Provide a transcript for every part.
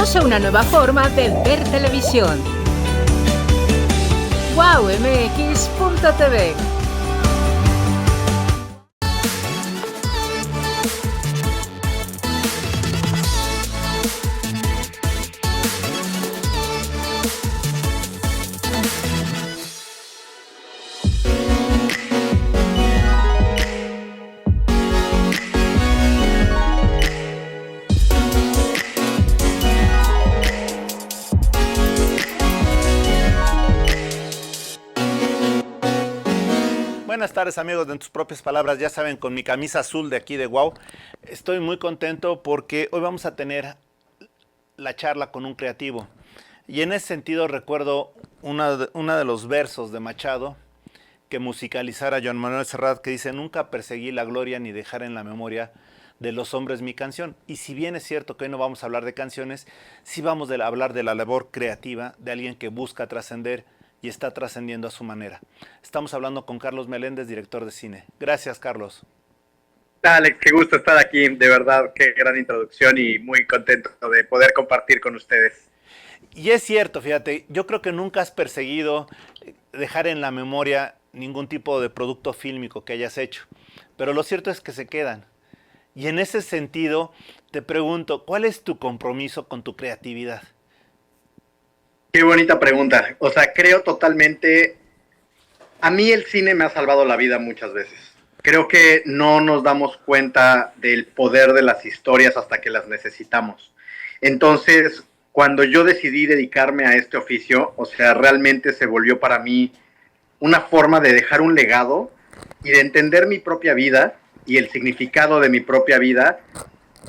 Bienvenidos a una nueva forma de ver televisión. WowMX.tv. Buenas tardes amigos de En Tus Propias Palabras, ya saben, con mi camisa azul de aquí de Wow. Estoy muy contento porque hoy vamos a tener la charla con un creativo. Y en ese sentido recuerdo uno de los versos de Machado que musicalizara Joan Manuel Serrat, que dice: nunca perseguí la gloria ni dejar en la memoria de los hombres mi canción. Y si bien es cierto que hoy no vamos a hablar de canciones, sí vamos a hablar de la labor creativa de alguien que busca trascender y está trascendiendo a su manera. Estamos hablando con Carlos Meléndez, director de cine. Gracias, Carlos. Alex, qué gusto estar aquí, de verdad, qué gran introducción y muy contento de poder compartir con ustedes. Y es cierto, fíjate, yo creo que nunca has perseguido dejar en la memoria ningún tipo de producto fílmico que hayas hecho, pero lo cierto es que se quedan. Y en ese sentido, te pregunto, ¿cuál es tu compromiso con tu creatividad? Qué bonita pregunta. O sea, creo totalmente... A mí el cine me ha salvado la vida muchas veces. Creo que no nos damos cuenta del poder de las historias hasta que las necesitamos. Entonces, cuando yo decidí dedicarme a este oficio, o sea, realmente se volvió para mí una forma de dejar un legado y de entender mi propia vida y el significado de mi propia vida,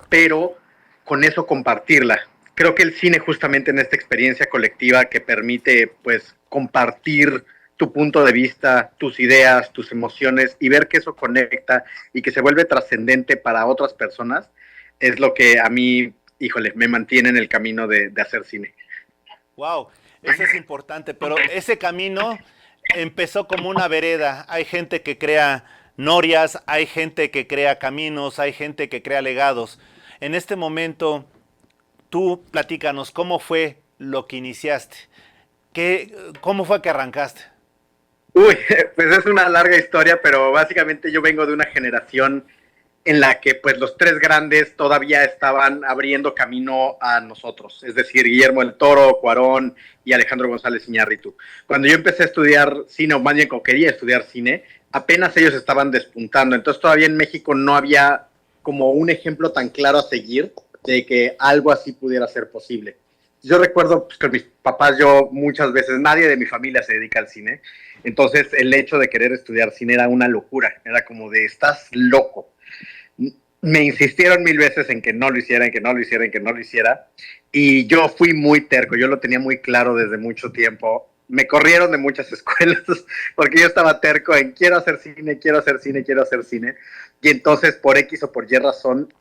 pero con eso compartirla. Creo que el cine, justamente en esta experiencia colectiva que permite, pues, compartir tu punto de vista, tus ideas, tus emociones y ver que eso conecta y que se vuelve trascendente para otras personas, es lo que a mí, híjole, me mantiene en el camino de hacer cine. Wow, eso es importante, pero ese camino empezó como una vereda. Hay gente que crea norias, hay gente que crea caminos, hay gente que crea legados. En este momento, tú platícanos, ¿cómo fue lo que iniciaste? ¿Cómo fue que arrancaste? Uy, pues es una larga historia, pero básicamente yo vengo de una generación en la que pues los tres grandes todavía estaban abriendo camino a nosotros, es decir, Guillermo del Toro, Cuarón y Alejandro González Iñárritu. Cuando yo empecé a estudiar cine, o más bien como quería estudiar cine, apenas ellos estaban despuntando, entonces todavía en México no había como un ejemplo tan claro a seguir de que algo así pudiera ser posible. Yo recuerdo pues, que mis papás, yo muchas veces, nadie de mi familia se dedica al cine, entonces el hecho de querer estudiar cine era una locura, era como de, estás loco. Me insistieron 1000 veces en que no lo hiciera, y yo fui muy terco, yo lo tenía muy claro desde mucho tiempo. Me corrieron de muchas escuelas porque yo estaba terco en quiero hacer cine, y entonces por X o por Y razón,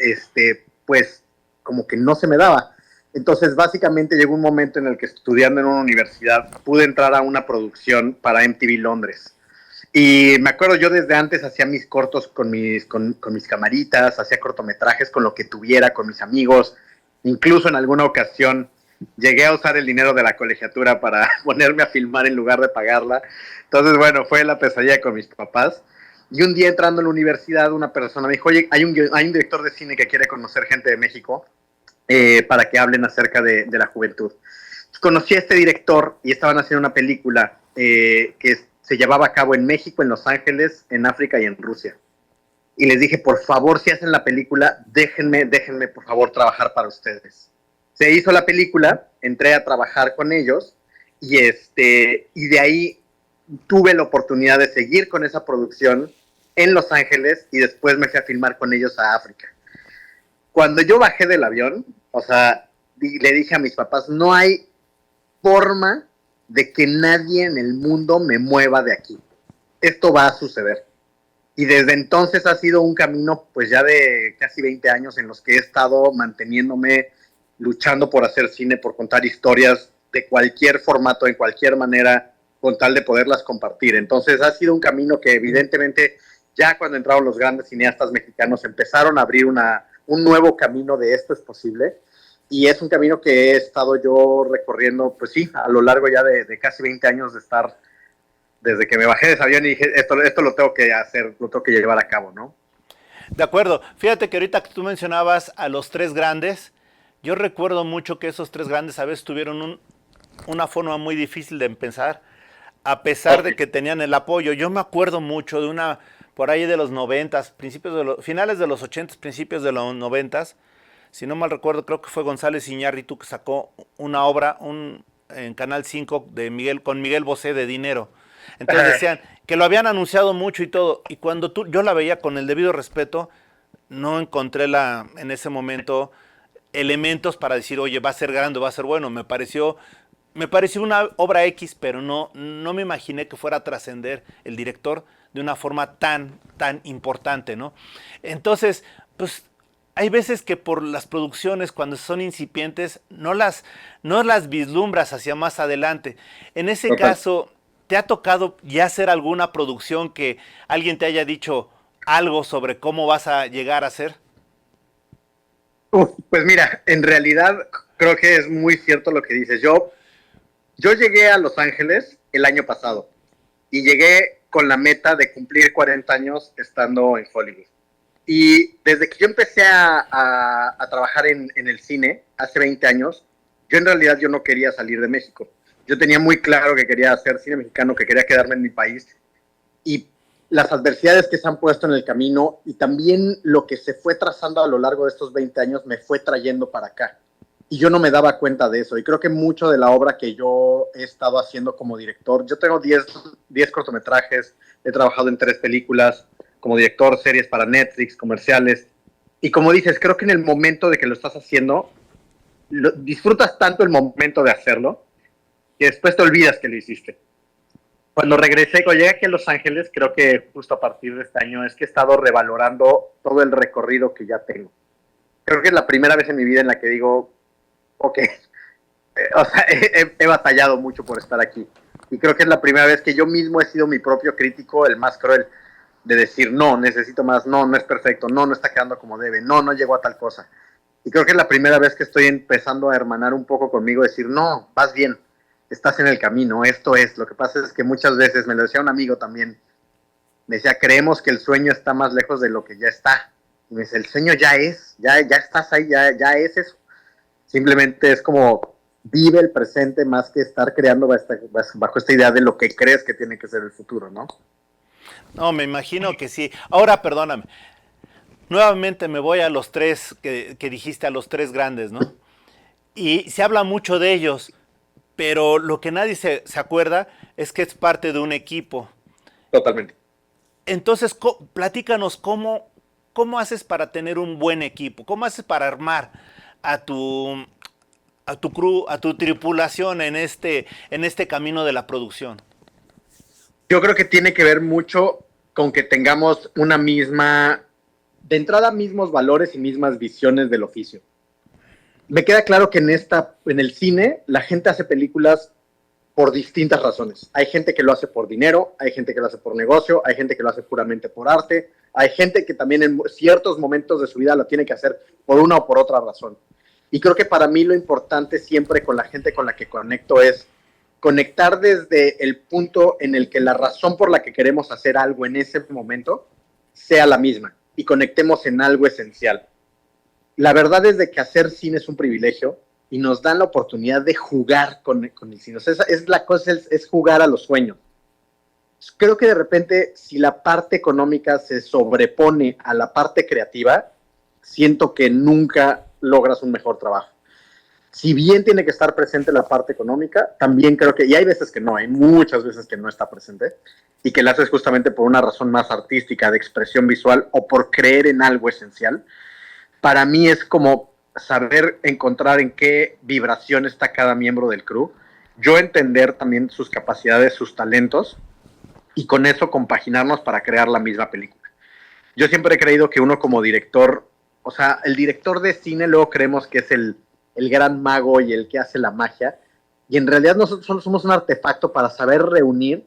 pues como que no se me daba. Entonces, básicamente llegó un momento en el que estudiando en una universidad pude entrar a una producción para MTV Londres. Y me acuerdo, yo desde antes hacía mis cortos con mis camaritas, hacía cortometrajes con lo que tuviera, con mis amigos. Incluso en alguna ocasión llegué a usar el dinero de la colegiatura para ponerme a filmar en lugar de pagarla. Entonces, bueno, fue la pesadilla con mis papás. Y un día entrando en la universidad, una persona me dijo, oye, hay un director de cine que quiere conocer gente de México. Para que hablen acerca de la juventud. Conocí a este director y estaban haciendo una película que se llevaba a cabo en México, en Los Ángeles, en África y en Rusia. Y les dije, por favor, si hacen la película, déjenme por favor trabajar para ustedes. Se hizo la película, entré a trabajar con ellos y de ahí tuve la oportunidad de seguir con esa producción en Los Ángeles y después me fui a filmar con ellos a África. Cuando yo bajé del avión, o sea, le dije a mis papás, no hay forma de que nadie en el mundo me mueva de aquí. Esto va a suceder. Y desde entonces ha sido un camino, pues ya de casi 20 años en los que he estado manteniéndome, luchando por hacer cine, por contar historias de cualquier formato, en cualquier manera, con tal de poderlas compartir. Entonces ha sido un camino que evidentemente ya cuando entraron los grandes cineastas mexicanos empezaron a abrir un nuevo camino de esto es posible. y es un camino que he estado yo recorriendo, pues sí, a lo largo ya de casi 20 años de estar, desde que me bajé de ese avión y dije, esto lo tengo que hacer, lo tengo que llevar a cabo, ¿no? De acuerdo. Fíjate que ahorita que tú mencionabas a los tres grandes, yo recuerdo mucho que esos tres grandes a veces tuvieron una forma muy difícil de empezar, a pesar de que tenían el apoyo. Yo me acuerdo mucho de una, por ahí de los noventas, finales de los ochentas, principios de los noventas, si no mal recuerdo, creo que fue González Iñárritu que sacó una obra en Canal 5 con Miguel Bosé de Dinero. Entonces decían que lo habían anunciado mucho y todo, y cuando yo la veía con el debido respeto, no encontré en ese momento elementos para decir, oye, va a ser grande, va a ser bueno. Me pareció una obra X, pero no me imaginé que fuera a trascender el director de una forma tan importante, ¿no? Entonces, pues hay veces que por las producciones, cuando son incipientes, no las vislumbras hacia más adelante. En ese caso, ¿te ha tocado ya hacer alguna producción que alguien te haya dicho algo sobre cómo vas a llegar a ser? Pues mira, en realidad creo que es muy cierto lo que dices. Yo llegué a Los Ángeles el año pasado y llegué con la meta de cumplir 40 años estando en Hollywood. Y desde que yo empecé a trabajar en el cine, hace 20 años, yo en realidad yo no quería salir de México. Yo tenía muy claro que quería hacer cine mexicano, que quería quedarme en mi país. Y las adversidades que se han puesto en el camino y también lo que se fue trazando a lo largo de estos 20 años me fue trayendo para acá. Y yo no me daba cuenta de eso. Y creo que mucho de la obra que yo he estado haciendo como director, yo tengo 10 cortometrajes, he trabajado en 3 películas, como director, series para Netflix, comerciales. Y como dices, creo que en el momento de que lo estás haciendo, disfrutas tanto el momento de hacerlo, que después te olvidas que lo hiciste. Cuando llegué aquí a Los Ángeles, creo que justo a partir de este año, es que he estado revalorando todo el recorrido que ya tengo. Creo que es la primera vez en mi vida en la que digo, ok, o sea, he batallado mucho por estar aquí. Y creo que es la primera vez que yo mismo he sido mi propio crítico, el más cruel, de decir, no, necesito más, no es perfecto, no está quedando como debe, no llegó a tal cosa. Y creo que es la primera vez que estoy empezando a hermanar un poco conmigo, decir, no, vas bien, estás en el camino, esto es. Lo que pasa es que muchas veces, me lo decía un amigo también, me decía, creemos que el sueño está más lejos de lo que ya está. Y me dice, el sueño ya estás ahí, ya es eso. Simplemente es como, vive el presente más que estar creando bajo esta idea de lo que crees que tiene que ser el futuro, ¿no? No, me imagino que sí. Ahora, perdóname. Nuevamente me voy a los tres que dijiste, a los tres grandes, ¿no? Y se habla mucho de ellos, pero lo que nadie se acuerda es que es parte de un equipo. Totalmente. Entonces, platícanos cómo haces para tener un buen equipo, cómo haces para armar a tu crew, a tu tripulación en este camino de la producción. Yo creo que tiene que ver mucho con que tengamos de entrada, mismos valores y mismas visiones del oficio. Me queda claro que en el cine la gente hace películas por distintas razones. Hay gente que lo hace por dinero, hay gente que lo hace por negocio, hay gente que lo hace puramente por arte, hay gente que también en ciertos momentos de su vida lo tiene que hacer por una o por otra razón. Y creo que para mí lo importante siempre con la gente con la que conecto es conectar desde el punto en el que la razón por la que queremos hacer algo en ese momento sea la misma y conectemos en algo esencial. La verdad es de que hacer cine es un privilegio y nos dan la oportunidad de jugar con el cine. O sea, la cosa es jugar a los sueños. Creo que de repente, si la parte económica se sobrepone a la parte creativa, siento que nunca logras un mejor trabajo. Si bien tiene que estar presente la parte económica, también creo que, y hay veces que no, hay muchas veces que no está presente, y que la haces justamente por una razón más artística, de expresión visual, o por creer en algo esencial. Para mí es como saber encontrar en qué vibración está cada miembro del crew, yo entender también sus capacidades, sus talentos, y con eso compaginarnos para crear la misma película. Yo siempre he creído que uno como director, o sea, el director de cine luego creemos que es el gran mago y el que hace la magia, y en realidad nosotros somos un artefacto para saber reunir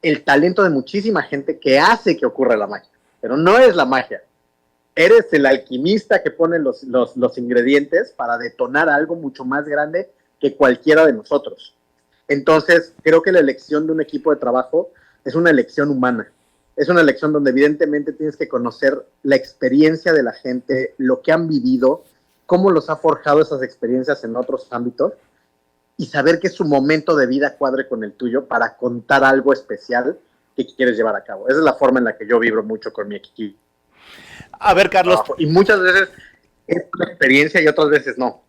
el talento de muchísima gente que hace que ocurra la magia, pero no es la magia. eres el alquimista que pone los ingredientes para detonar algo mucho más grande que cualquiera de nosotros. Entonces, creo que la elección de un equipo de trabajo es una elección humana. Es una elección donde evidentemente tienes que conocer la experiencia de la gente, lo que han vivido, cómo los ha forjado esas experiencias en otros ámbitos y saber que su momento de vida cuadre con el tuyo para contar algo especial que quieres llevar a cabo. Esa es la forma en la que yo vibro mucho con mi equipo. A ver, Carlos. Y muchas veces es una experiencia y otras veces no.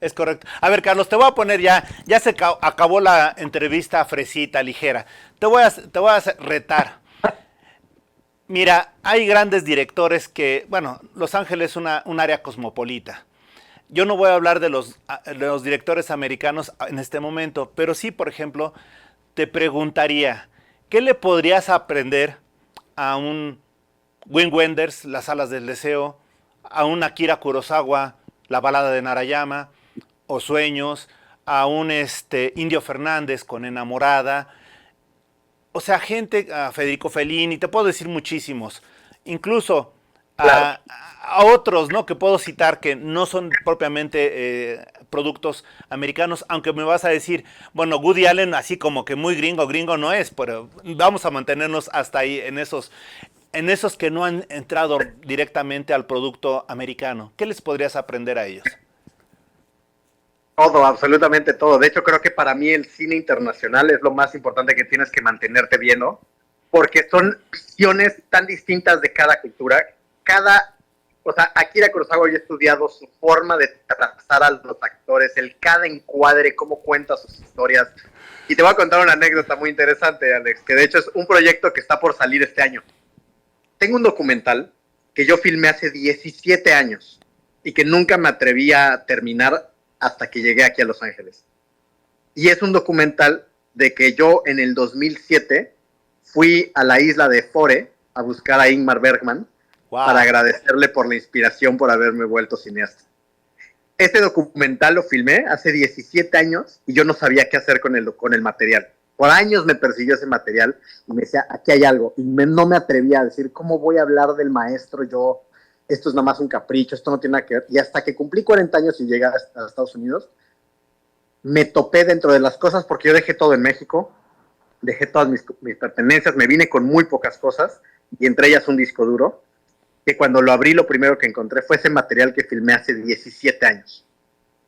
Es correcto. A ver, Carlos, te voy a poner ya se acabó la entrevista fresita, ligera. Te voy a retar. Mira, hay grandes directores que, bueno, Los Ángeles es un área cosmopolita. Yo no voy a hablar de los directores americanos en este momento, pero sí, por ejemplo, te preguntaría, ¿qué le podrías aprender a un Wim Wenders, Las alas del deseo, a un Akira Kurosawa, La balada de Narayama, o Sueños, a un Indio Fernández con Enamorada, o sea, gente, a Federico Fellini, te puedo decir muchísimos, incluso Claro. a otros, ¿no? Que puedo citar que no son propiamente productos americanos, aunque me vas a decir, bueno, Woody Allen así como que muy gringo no es, pero vamos a mantenernos hasta ahí en esos que no han entrado directamente al producto americano. ¿Qué les podrías aprender a ellos? Todo, absolutamente todo. De hecho, creo que para mí el cine internacional es lo más importante que tienes que mantenerte viendo, porque son visiones tan distintas de cada cultura. O sea, Akira Kurosawa, yo he estudiado su forma de trazar a los actores, cada encuadre, cómo cuenta sus historias. Y te voy a contar una anécdota muy interesante, Alex, que de hecho es un proyecto que está por salir este año. Tengo un documental que yo filmé hace 17 años y que nunca me atreví a terminar hasta que llegué aquí a Los Ángeles. Y es un documental de que yo en el 2007 fui a la isla de Fore a buscar a Ingmar Bergman. Wow. Para agradecerle por la inspiración por haberme vuelto cineasta. Este documental lo filmé hace 17 años y yo no sabía qué hacer con el material. Por años me persiguió ese material y me decía, aquí hay algo. Y no me atrevía a decir, ¿cómo voy a hablar del maestro yo? Esto es nada más un capricho, esto no tiene nada que ver. Y hasta que cumplí 40 años y llegué a Estados Unidos, me topé dentro de las cosas, porque yo dejé todo en México, dejé todas mis pertenencias, me vine con muy pocas cosas, y entre ellas un disco duro, que cuando lo abrí lo primero que encontré fue ese material que filmé hace 17 años.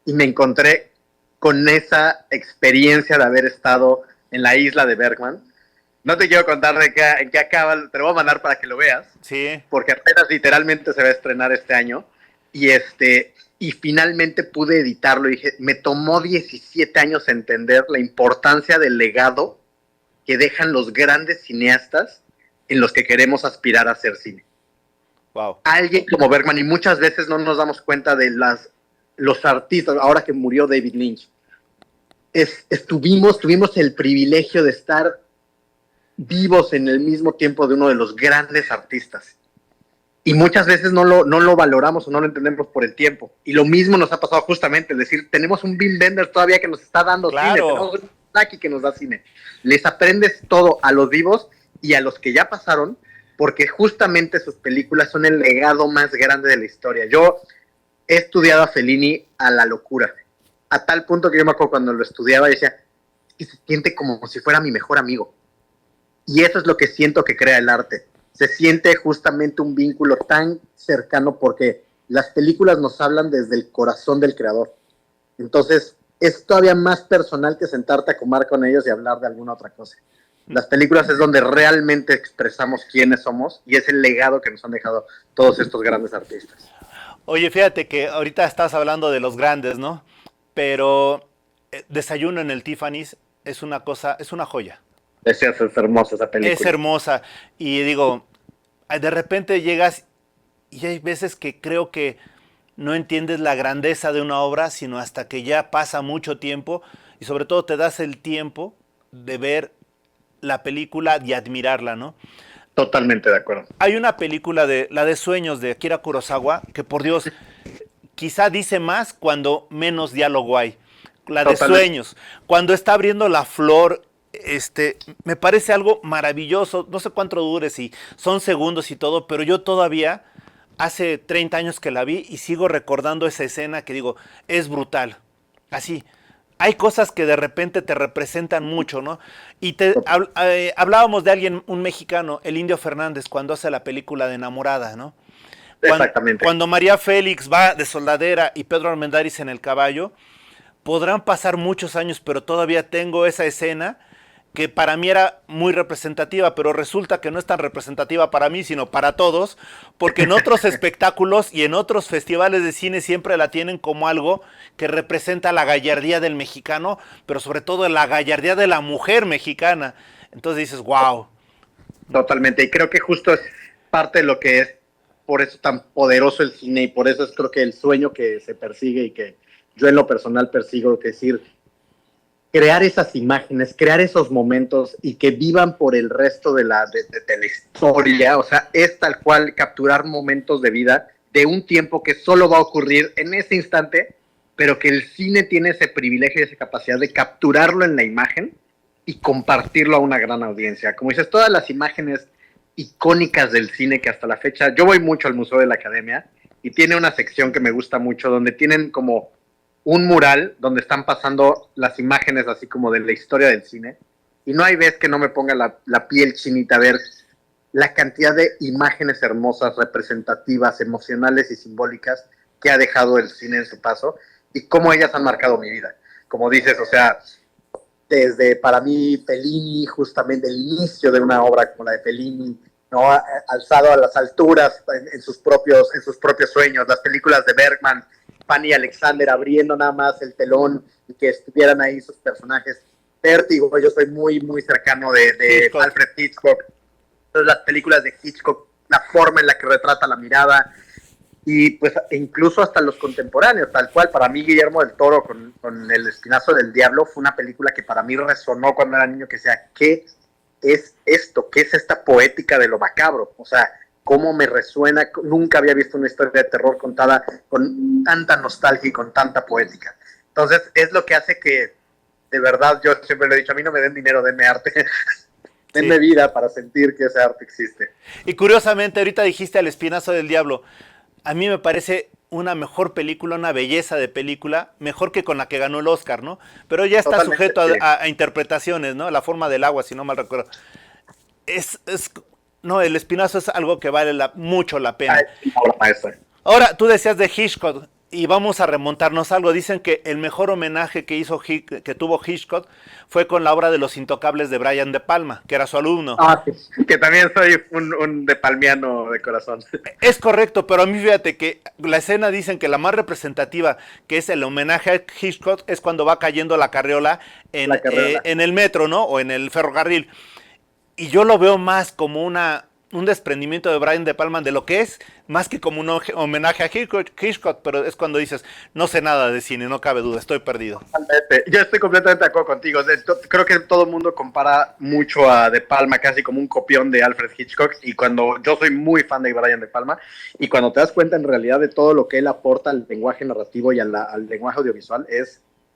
Y me encontré con esa experiencia de haber estado en la isla de Bergman. No te quiero contar en qué acaba, te lo voy a mandar para que lo veas. Sí. Porque apenas literalmente se va a estrenar este año. Y finalmente pude editarlo. Y dije, me tomó 17 años entender la importancia del legado que dejan los grandes cineastas en los que queremos aspirar a hacer cine. Wow. Alguien como Bergman, y muchas veces no nos damos cuenta de los artistas, ahora que murió David Lynch, tuvimos el privilegio de estar vivos en el mismo tiempo de uno de los grandes artistas. Y muchas veces no lo valoramos o no lo entendemos por el tiempo. Y lo mismo nos ha pasado justamente, es decir, tenemos un Wim Wenders todavía que nos está dando cine, tenemos un Saki que nos da cine. Les aprendes todo a los vivos y a los que ya pasaron, porque justamente sus películas son el legado más grande de la historia. Yo he estudiado a Fellini a la locura, a tal punto que yo me acuerdo cuando lo estudiaba y decía, que se siente como si fuera mi mejor amigo. Y eso es lo que siento que crea el arte. Se siente justamente un vínculo tan cercano porque las películas nos hablan desde el corazón del creador. Entonces, es todavía más personal que sentarte a comer con ellos y hablar de alguna otra cosa. Las películas es donde realmente expresamos quiénes somos y es el legado que nos han dejado todos estos grandes artistas. Oye, fíjate que ahorita estás hablando de los grandes, ¿no? Pero Desayuno en el Tiffany's es una joya. Es hermosa esa película. Es hermosa. Y digo, de repente llegas y hay veces que creo que no entiendes la grandeza de una obra, sino hasta que ya pasa mucho tiempo y sobre todo te das el tiempo de ver la película y admirarla, ¿no? Totalmente de acuerdo. Hay una película la de Sueños de Akira Kurosawa que, por Dios, quizá dice más cuando menos diálogo hay. La de Sueños, cuando está abriendo la flor, me parece algo maravilloso. No sé cuánto dure, si son segundos y todo, pero yo todavía hace 30 años que la vi y sigo recordando esa escena que digo, es brutal. Así, hay cosas que de repente te representan mucho, ¿no? Y hablábamos de alguien, un mexicano, el Indio Fernández, cuando hace la película de Enamorada, ¿no? Exactamente. Cuando María Félix va de soldadera y Pedro Armendáriz en el caballo, podrán pasar muchos años, pero todavía tengo esa escena que para mí era muy representativa, pero resulta que no es tan representativa para mí, sino para todos, porque en otros espectáculos y en otros festivales de cine siempre la tienen como algo que representa la gallardía del mexicano, pero sobre todo la gallardía de la mujer mexicana. Entonces dices, wow. Totalmente, y creo que justo es parte de lo que es por eso tan poderoso el cine, y por eso es creo que el sueño que se persigue y que yo en lo personal persigo, que es decir, crear esas imágenes, crear esos momentos y que vivan por el resto de la historia. O sea, es tal cual capturar momentos de vida de un tiempo que solo va a ocurrir en ese instante, pero que el cine tiene ese privilegio y esa capacidad de capturarlo en la imagen y compartirlo a una gran audiencia. Como dices, todas las imágenes icónicas del cine que hasta la fecha, yo voy mucho al Museo de la Academia y tiene una sección que me gusta mucho donde tienen como un mural donde están pasando las imágenes así como de la historia del cine, y no hay vez que no me ponga la piel chinita a ver la cantidad de imágenes hermosas, representativas, emocionales y simbólicas que ha dejado el cine en su paso y cómo ellas han marcado mi vida. Como dices, o sea, desde para mí Fellini, justamente el inicio de una obra como la de Fellini, ¿no? Alzado a las alturas en sus propios sueños, las películas de Bergman, Fanny Alexander abriendo nada más el telón y que estuvieran ahí sus personajes. Vértigo, yo soy muy, muy cercano de Alfred Hitchcock. Entonces, las películas de Hitchcock, la forma en la que retrata la mirada, y pues incluso hasta los contemporáneos, tal cual. Para mí Guillermo del Toro con El Espinazo del Diablo fue una película que para mí resonó cuando era niño, que sea, ¿qué es esto? ¿Qué es esta poética de lo macabro? O sea, cómo me resuena, nunca había visto una historia de terror contada con tanta nostalgia y con tanta poética. Entonces, es lo que hace que, de verdad, yo siempre le he dicho, a mí no me den dinero, denme arte, denme vida para sentir que ese arte existe. Y curiosamente, ahorita dijiste El Espinazo del Diablo, a mí me parece una mejor película, una belleza de película, mejor que con la que ganó el Oscar, ¿no? Pero ya está Totalmente, sujeto sí. a interpretaciones, ¿no? La forma del agua, si no mal recuerdo. No, El Espinazo es algo que vale mucho la pena. Ay, obra maestra. Ahora, tú decías de Hitchcock, y vamos a remontarnos algo. Dicen que el mejor homenaje que tuvo Hitchcock fue con la obra de Los Intocables de Brian De Palma, que era su alumno. Que también soy un de palmiano de corazón. Es correcto, pero a mí fíjate que la escena dicen que la más representativa, que es el homenaje a Hitchcock, es cuando va cayendo la carriola en el metro, ¿no? O en el ferrocarril. Y yo lo veo más como un desprendimiento de Brian De Palma de lo que es, más que como un homenaje a Hitchcock, pero es cuando dices, no sé nada de cine, no cabe duda, estoy perdido. Yo estoy completamente de acuerdo contigo. Creo que todo el mundo compara mucho a De Palma, casi como un copión de Alfred Hitchcock, y cuando yo soy muy fan de Brian De Palma, y cuando te das cuenta en realidad de todo lo que él aporta al lenguaje narrativo y al lenguaje audiovisual,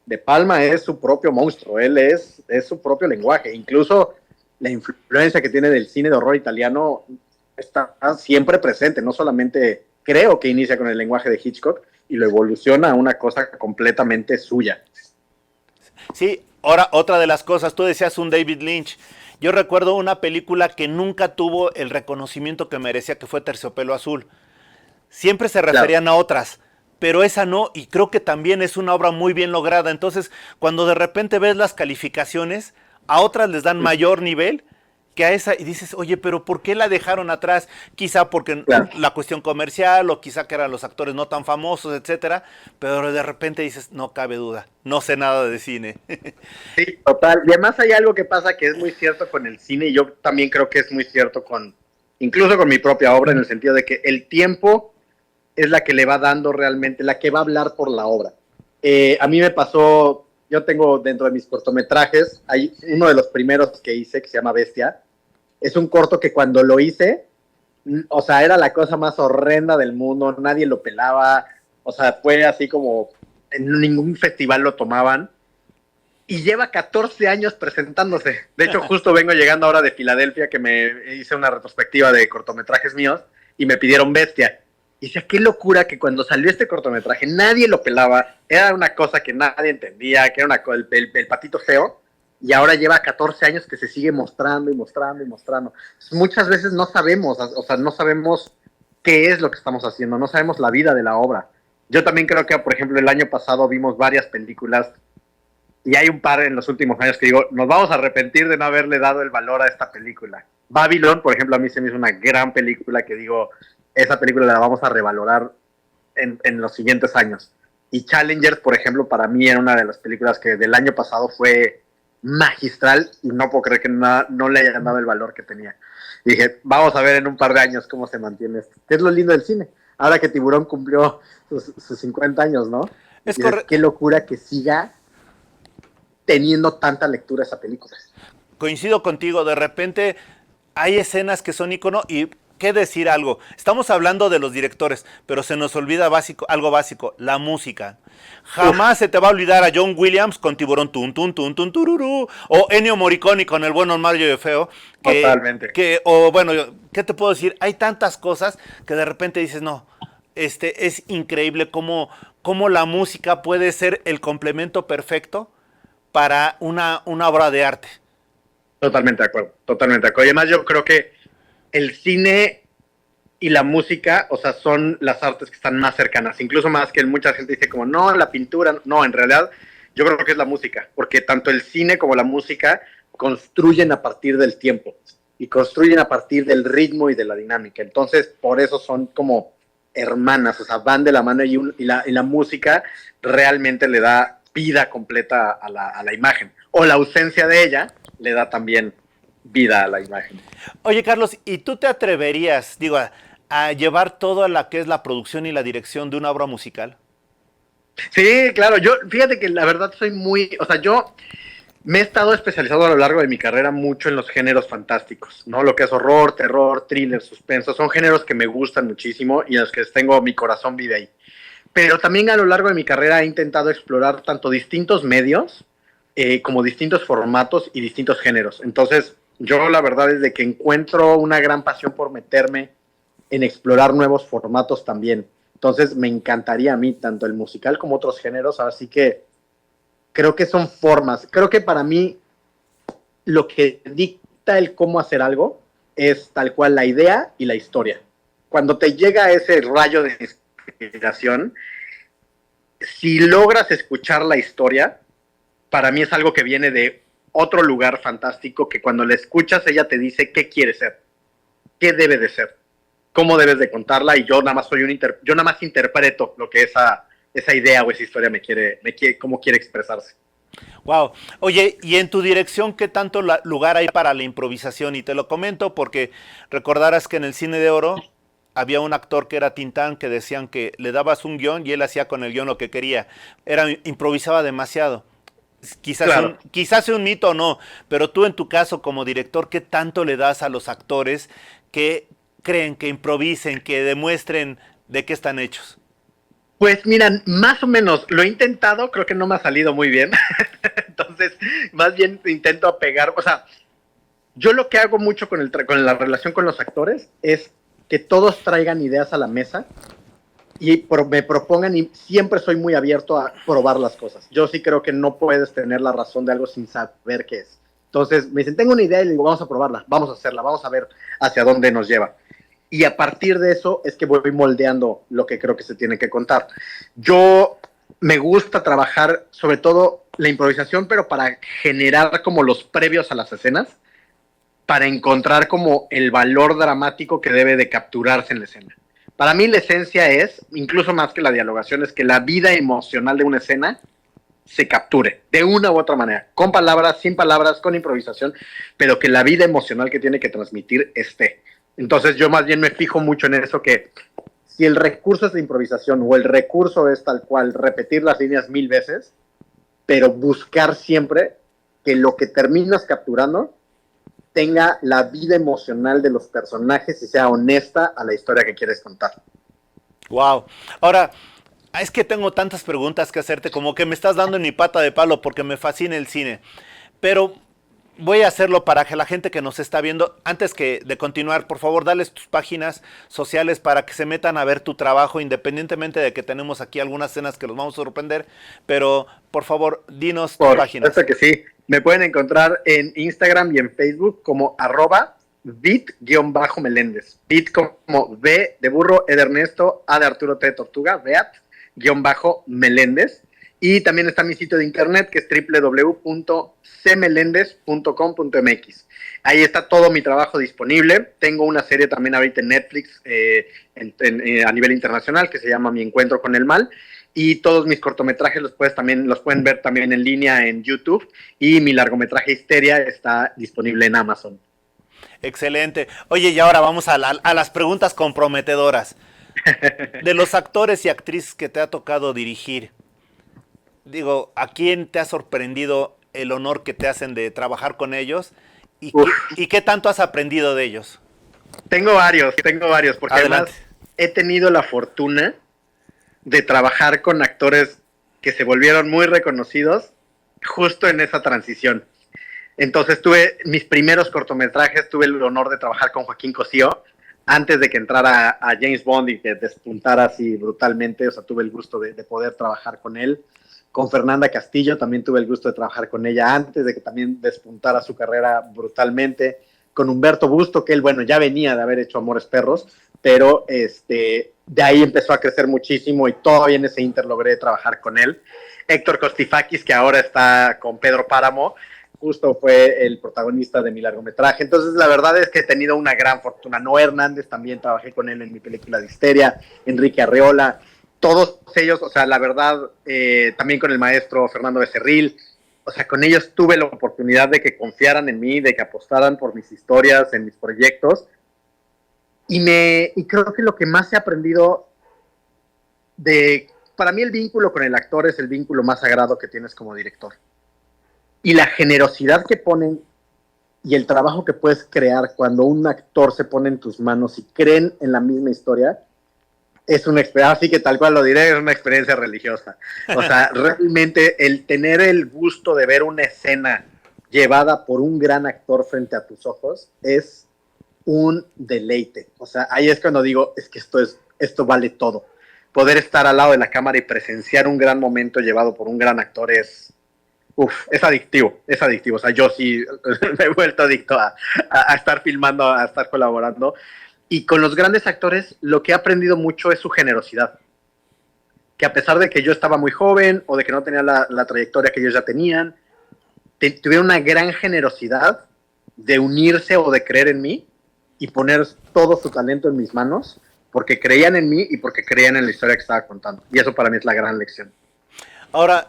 De Palma es su propio monstruo, él es su propio lenguaje, incluso la influencia que tiene del cine de horror italiano está siempre presente, no solamente creo que inicia con el lenguaje de Hitchcock y lo evoluciona a una cosa completamente suya. Sí, ahora otra de las cosas, tú decías un David Lynch. Yo recuerdo una película que nunca tuvo el reconocimiento que merecía, que fue Terciopelo Azul. Siempre se referían a otras, pero esa no, y creo que también es una obra muy bien lograda. Entonces, cuando de repente ves las calificaciones, a otras les dan mayor nivel que a esa, y dices, oye, pero ¿por qué la dejaron atrás? Quizá porque la cuestión comercial, o quizá que eran los actores no tan famosos, etcétera, pero de repente dices, no cabe duda, no sé nada de cine. Sí, total, y además hay algo que pasa que es muy cierto con el cine, y yo también creo que es muy cierto incluso con mi propia obra, en el sentido de que el tiempo es la que le va dando realmente, la que va a hablar por la obra. A mí me pasó, yo tengo dentro de mis cortometrajes, hay uno de los primeros que hice que se llama Bestia. Es un corto que cuando lo hice, o sea, era la cosa más horrenda del mundo, nadie lo pelaba, o sea, fue así como en ningún festival lo tomaban, y lleva 14 años presentándose. De hecho, justo vengo llegando ahora de Filadelfia, que me hice una retrospectiva de cortometrajes míos, y me pidieron Bestia. Y decía, qué locura que cuando salió este cortometraje nadie lo pelaba, era una cosa que nadie entendía, que era el patito feo, y ahora lleva 14 años que se sigue mostrando y mostrando y mostrando. Muchas veces no sabemos, o sea, no sabemos qué es lo que estamos haciendo, no sabemos la vida de la obra. Yo también creo que, por ejemplo, el año pasado vimos varias películas y hay un par en los últimos años que digo, nos vamos a arrepentir de no haberle dado el valor a esta película. Babylon, por ejemplo, a mí se me hizo una gran película que digo, esa película la vamos a revalorar en los siguientes años. Y Challengers, por ejemplo, para mí era una de las películas que del año pasado fue magistral y no puedo creer que no le hayan dado el valor que tenía. Y dije, vamos a ver en un par de años cómo se mantiene esto. ¿Qué es lo lindo del cine? Ahora que Tiburón cumplió sus 50 años, ¿no? Es correcto. Qué locura que siga teniendo tanta lectura esa película. Coincido contigo, de repente hay escenas que son ícono y qué decir algo. Estamos hablando de los directores, pero se nos olvida algo básico, la música. Jamás se te va a olvidar a John Williams con Tiburón tun tun tun tun tururú, o Ennio Morricone con El bueno, el malo y el feo. Totalmente. O bueno, ¿qué te puedo decir? Hay tantas cosas que de repente dices, no, es increíble cómo la música puede ser el complemento perfecto para una obra de arte. Totalmente de acuerdo, totalmente de acuerdo. Y además yo creo que el cine y la música, o sea, son las artes que están más cercanas, incluso más que mucha gente dice como, no, la pintura, no, en realidad yo creo que es la música, porque tanto el cine como la música construyen a partir del tiempo y construyen a partir del ritmo y de la dinámica, entonces por eso son como hermanas, o sea, van de la mano y la música realmente le da vida completa a la imagen, o la ausencia de ella le da también vida a la imagen. Oye, Carlos, ¿y tú te atreverías, digo, a llevar toda la que es la producción y la dirección de una obra musical? Sí, claro, yo, fíjate que la verdad soy muy, o sea, yo me he estado especializado a lo largo de mi carrera mucho en los géneros fantásticos, ¿no? Lo que es horror, terror, thriller, suspenso, son géneros que me gustan muchísimo y en los que tengo mi corazón vive ahí. Pero también a lo largo de mi carrera he intentado explorar tanto distintos medios como distintos formatos y distintos géneros. Entonces, yo la verdad es de que encuentro una gran pasión por meterme en explorar nuevos formatos también. Entonces, me encantaría a mí tanto el musical como otros géneros, así que creo que son formas. Creo que para mí lo que dicta el cómo hacer algo es tal cual la idea y la historia. Cuando te llega ese rayo de inspiración, si logras escuchar la historia, para mí es algo que viene de otro lugar fantástico que cuando la escuchas ella te dice qué quiere ser, qué debe de ser, cómo debes de contarla y yo nada más yo nada más interpreto lo que esa idea o esa historia cómo quiere expresarse. Wow. Oye, y en tu dirección, ¿qué tanto lugar hay para la improvisación? Y te lo comento porque recordarás que en el Cine de Oro había un actor que era Tintán que decían que le dabas un guión y él hacía con el guión lo que quería. Improvisaba demasiado. Quizás sea un mito o no, pero tú en tu caso como director, ¿qué tanto le das a los actores que creen, que improvisen, que demuestren de qué están hechos? Pues mira, más o menos, lo he intentado, creo que no me ha salido muy bien, entonces más bien intento apegar, o sea, yo lo que hago mucho con la relación con los actores es que todos traigan ideas a la mesa y me propongan y siempre soy muy abierto a probar las cosas. Yo sí creo que no puedes tener la razón de algo sin saber qué es. Entonces me dicen, tengo una idea y le digo, vamos a probarla, vamos a hacerla, vamos a ver hacia dónde nos lleva. Y a partir de eso es que voy moldeando lo que creo que se tiene que contar. Yo me gusta trabajar sobre todo la improvisación, pero para generar como los previos a las escenas, para encontrar como el valor dramático que debe de capturarse en la escena. Para mí la esencia es, incluso más que la dialogación, es que la vida emocional de una escena se capture de una u otra manera, con palabras, sin palabras, con improvisación, pero que la vida emocional que tiene que transmitir esté. Entonces yo más bien me fijo mucho en eso, que si el recurso es de improvisación o el recurso es tal cual repetir las líneas 1000 veces, pero buscar siempre que lo que terminas capturando tenga la vida emocional de los personajes y sea honesta a la historia que quieres contar. Wow. Ahora, es que tengo tantas preguntas que hacerte, como que me estás dando en mi pata de palo porque me fascina el cine. Pero voy a hacerlo para que la gente que nos está viendo, antes de continuar, por favor, dales tus páginas sociales para que se metan a ver tu trabajo, independientemente de que tenemos aquí algunas escenas que los vamos a sorprender, pero por favor, dinos tus Por páginas. supuesto que sí. Me pueden encontrar en Instagram y en Facebook como @bit_meléndez. Bit como B de burro, E de Ernesto, A de Arturo, T de Tortuga, Beat_Meléndez. Y también está mi sitio de internet, que es www.cmelendez.com.mx. Ahí está todo mi trabajo disponible. Tengo una serie también ahorita en Netflix a nivel internacional que se llama Mi Encuentro con el Mal. Y todos mis cortometrajes los pueden ver también en línea en YouTube. Y mi largometraje Histeria está disponible en Amazon. Excelente. Oye, y ahora vamos a las preguntas comprometedoras. De los actores y actrices que te ha tocado dirigir, digo, ¿a quién te ha sorprendido el honor que te hacen de trabajar con ellos? ¿Y qué tanto has aprendido de ellos? Tengo varios, porque Adelante. además he tenido la fortuna de trabajar con actores que se volvieron muy reconocidos justo en esa transición. Entonces mis primeros cortometrajes, tuve el honor de trabajar con Joaquín Cosío, antes de que entrara a James Bond y que despuntara así brutalmente. O sea, tuve el gusto de poder trabajar con él. Con Fernanda Castillo también tuve el gusto de trabajar con ella antes de que también despuntara su carrera brutalmente. Con Humberto Busto, que él, bueno, ya venía de haber hecho Amores Perros, pero de ahí empezó a crecer muchísimo y todavía en ese inter logré trabajar con él. Héctor Costifakis, que ahora está con Pedro Páramo, justo fue el protagonista de mi largometraje. Entonces, la verdad es que he tenido una gran fortuna. Noé Hernández, también trabajé con él en mi película de Histeria. Enrique Arreola, todos ellos, o sea, la verdad, también con el maestro Fernando Becerril. O sea, con ellos tuve la oportunidad de que confiaran en mí, de que apostaran por mis historias, en mis proyectos. Y creo que lo que más he aprendido para mí el vínculo con el actor es el vínculo más sagrado que tienes como director. Y la generosidad que ponen y el trabajo que puedes crear cuando un actor se pone en tus manos y creen en la misma historia, es una experiencia, así que tal cual lo diré, es una experiencia religiosa. O sea, realmente el tener el gusto de ver una escena llevada por un gran actor frente a tus ojos es un deleite. O sea, ahí es cuando digo, es que esto vale todo. Poder estar al lado de la cámara y presenciar un gran momento llevado por un gran actor es adictivo. O sea, yo sí me he vuelto adicto a estar filmando, a estar colaborando. Y con los grandes actores, lo que he aprendido mucho es su generosidad. Que a pesar de que yo estaba muy joven o de que no tenía la trayectoria que ellos ya tenían, tuvieron una gran generosidad de unirse o de creer en mí y poner todo su talento en mis manos porque creían en mí y porque creían en la historia que estaba contando. Y eso para mí es la gran lección. Ahora,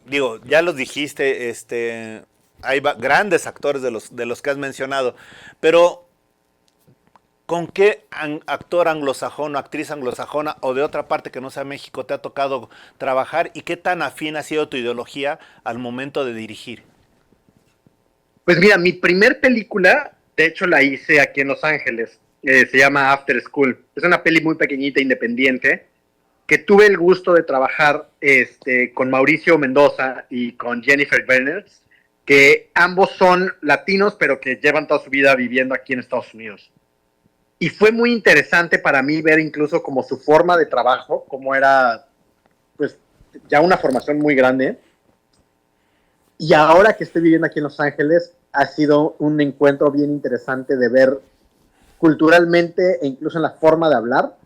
digo, ya los dijiste, hay grandes actores de los que has mencionado, pero ¿con qué actor anglosajón o actriz anglosajona o de otra parte que no sea México te ha tocado trabajar y qué tan afín ha sido tu ideología al momento de dirigir? Pues mira, mi primer película, de hecho la hice aquí en Los Ángeles, se llama After School. Es una peli muy pequeñita, independiente, que tuve el gusto de trabajar con Mauricio Mendoza y con Jennifer Berners, que ambos son latinos, pero que llevan toda su vida viviendo aquí en Estados Unidos. Y fue muy interesante para mí ver incluso como su forma de trabajo, como era pues ya una formación muy grande. Y ahora que estoy viviendo aquí en Los Ángeles, ha sido un encuentro bien interesante de ver culturalmente e incluso en la forma de hablar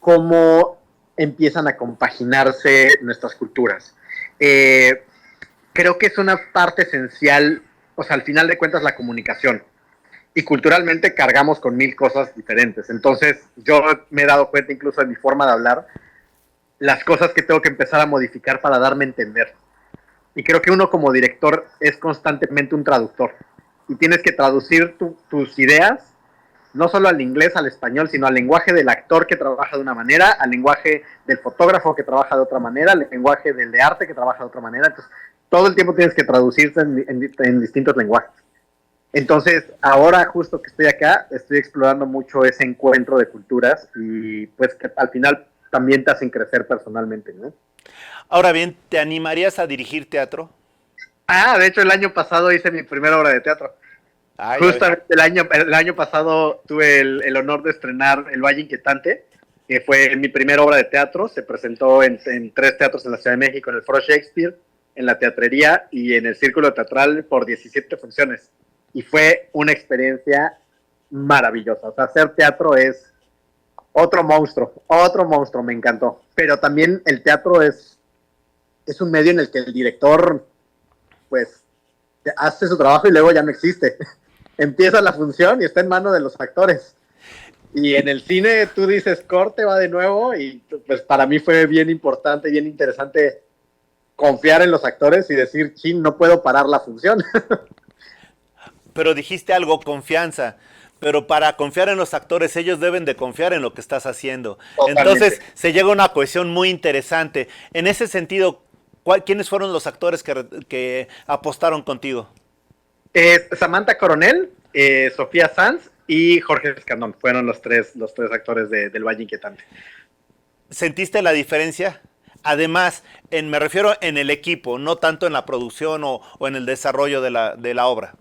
cómo empiezan a compaginarse nuestras culturas. Creo que es una parte esencial, o sea, al final de cuentas la comunicación. Y culturalmente cargamos con 1000 cosas diferentes. Entonces yo me he dado cuenta incluso de mi forma de hablar, las cosas que tengo que empezar a modificar para darme a entender. Y creo que uno como director es constantemente un traductor. Y tienes que traducir tus ideas, no solo al inglés, al español, sino al lenguaje del actor que trabaja de una manera, al lenguaje del fotógrafo que trabaja de otra manera, al lenguaje del de arte que trabaja de otra manera. Entonces, todo el tiempo tienes que traducirse en distintos lenguajes. Entonces, ahora justo que estoy acá, estoy explorando mucho ese encuentro de culturas y pues que al final también te hacen crecer personalmente, ¿no? Ahora bien, ¿te animarías a dirigir teatro? De hecho el año pasado hice mi primera obra de teatro. Justamente el año pasado tuve el honor de estrenar El Valle Inquietante, que fue mi primera obra de teatro. Se presentó en 3 teatros en la Ciudad de México, en el Foro Shakespeare, en la Teatrería y en el Círculo Teatral por 17 funciones. Y fue una experiencia maravillosa. O sea, hacer teatro es otro monstruo, me encantó. Pero también el teatro es un medio en el que el director, pues, hace su trabajo y luego ya no existe. Empieza la función y está en manos de los actores. Y en el cine tú dices, corte, va de nuevo, y pues para mí fue bien importante, bien interesante confiar en los actores y decir, chin, no puedo parar la función. Pero dijiste algo, confianza. Pero para confiar en los actores, ellos deben de confiar en lo que estás haciendo. Totalmente. Entonces se llega a una cohesión muy interesante. En ese sentido, ¿quiénes fueron los actores que apostaron contigo? Samantha Coronel, Sofía Sanz y Jorge Escandón. Fueron los tres actores del Valle Inquietante. ¿Sentiste la diferencia? Además, me refiero en el equipo, no tanto en la producción o en el desarrollo de la obra.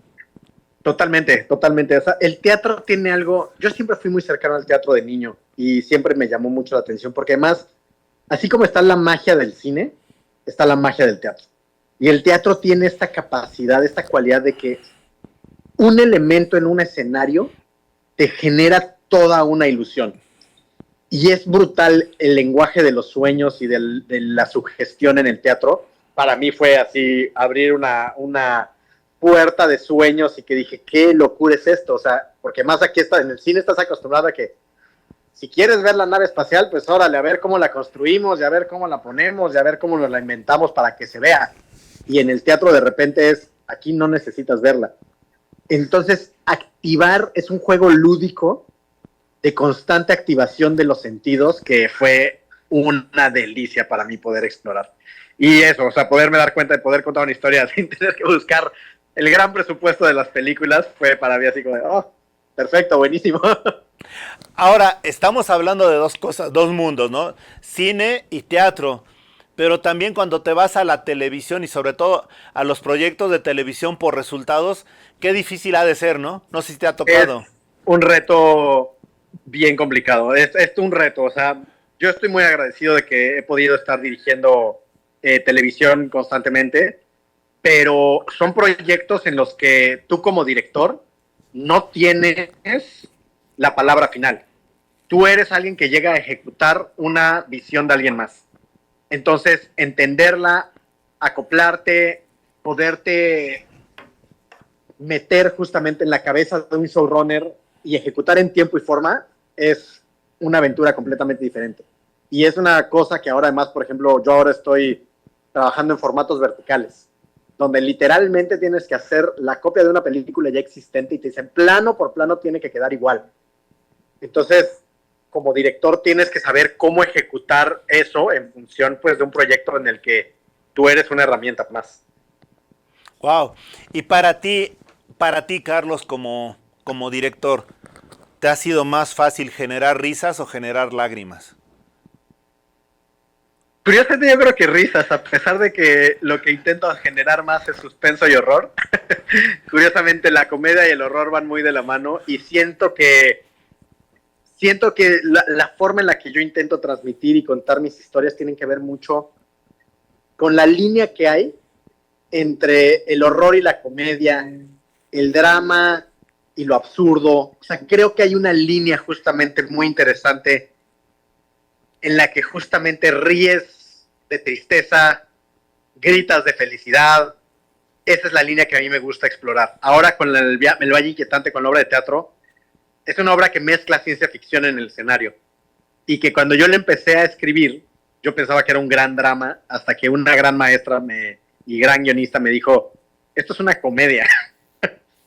Totalmente. O sea, el teatro tiene algo. Yo siempre fui muy cercano al teatro de niño y siempre me llamó mucho la atención porque además, así como está la magia del cine, está la magia del teatro. Y el teatro tiene esta capacidad, esta cualidad de que un elemento en un escenario te genera toda una ilusión. Y es brutal el lenguaje de los sueños y de la sugestión en el teatro. Para mí fue así, abrir una puerta de sueños y que dije, qué locura es esto. O sea, porque más aquí en el cine estás acostumbrado a que si quieres ver la nave espacial, pues órale, a ver cómo la construimos, y a ver cómo la ponemos, y a ver cómo nos la inventamos para que se vea. Y en el teatro de repente aquí no necesitas verla. Entonces, activar es un juego lúdico de constante activación de los sentidos que fue una delicia para mí poder explorar. Y eso, o sea, poderme dar cuenta de poder contar una historia sin tener que buscar el gran presupuesto de las películas fue para mí así como de, oh, perfecto, buenísimo. Ahora, estamos hablando de dos cosas, dos mundos, ¿no? Cine y teatro. Pero también cuando te vas a la televisión y sobre todo a los proyectos de televisión por resultados, qué difícil ha de ser, ¿no? No sé si te ha tocado. Es un reto bien complicado, es un reto, o sea, yo estoy muy agradecido de que he podido estar dirigiendo televisión constantemente, pero son proyectos en los que tú como director no tienes la palabra final. Tú eres alguien que llega a ejecutar una visión de alguien más. Entonces, entenderla, acoplarte, poderte meter justamente en la cabeza de un showrunner y ejecutar en tiempo y forma es una aventura completamente diferente. Y es una cosa que ahora además, por ejemplo, yo ahora estoy trabajando en formatos verticales, donde literalmente tienes que hacer la copia de una película ya existente y te dicen plano por plano tiene que quedar igual. Entonces, como director tienes que saber cómo ejecutar eso en función pues de un proyecto en el que tú eres una herramienta más. Wow. Y para ti Carlos, como director, ¿te ha sido más fácil generar risas o generar lágrimas? Curiosamente yo creo que risas, a pesar de que lo que intento generar más es suspenso y horror. Curiosamente la comedia y el horror van muy de la mano y siento que la forma en la que yo intento transmitir y contar mis historias tienen que ver mucho con la línea que hay entre el horror y la comedia, el drama y lo absurdo. O sea, creo que hay una línea justamente muy interesante en la que justamente ríes de tristeza, gritas de felicidad. Esa es la línea que a mí me gusta explorar. Ahora con el Valle Inquietante, con la obra de teatro, es una obra que mezcla ciencia ficción en el escenario. Y que cuando yo le empecé a escribir, yo pensaba que era un gran drama, hasta que una gran maestra y gran guionista me dijo, esto es una comedia.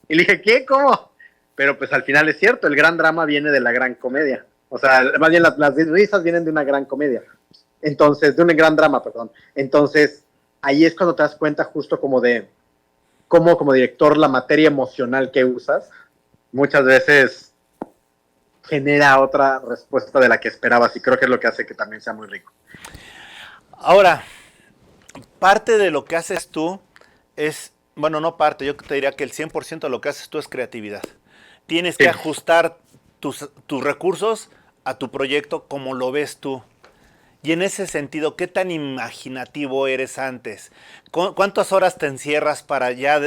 Y le dije, ¿qué? ¿Cómo? Pero pues al final es cierto, el gran drama viene de la gran comedia. O sea, más bien las risas vienen de una gran comedia. Entonces, de un gran drama, perdón. Entonces, ahí es cuando te das cuenta justo como de cómo como director la materia emocional que usas muchas veces genera otra respuesta de la que esperabas y creo que es lo que hace que también sea muy rico. Ahora, parte de lo que haces tú es bueno, no parte, yo te diría que el 100% de lo que haces tú es creatividad. Tienes Sí. que ajustar tus recursos a tu proyecto como lo ves tú. Y en ese sentido, ¿qué tan imaginativo eres antes? ¿Cuántas horas te encierras para ya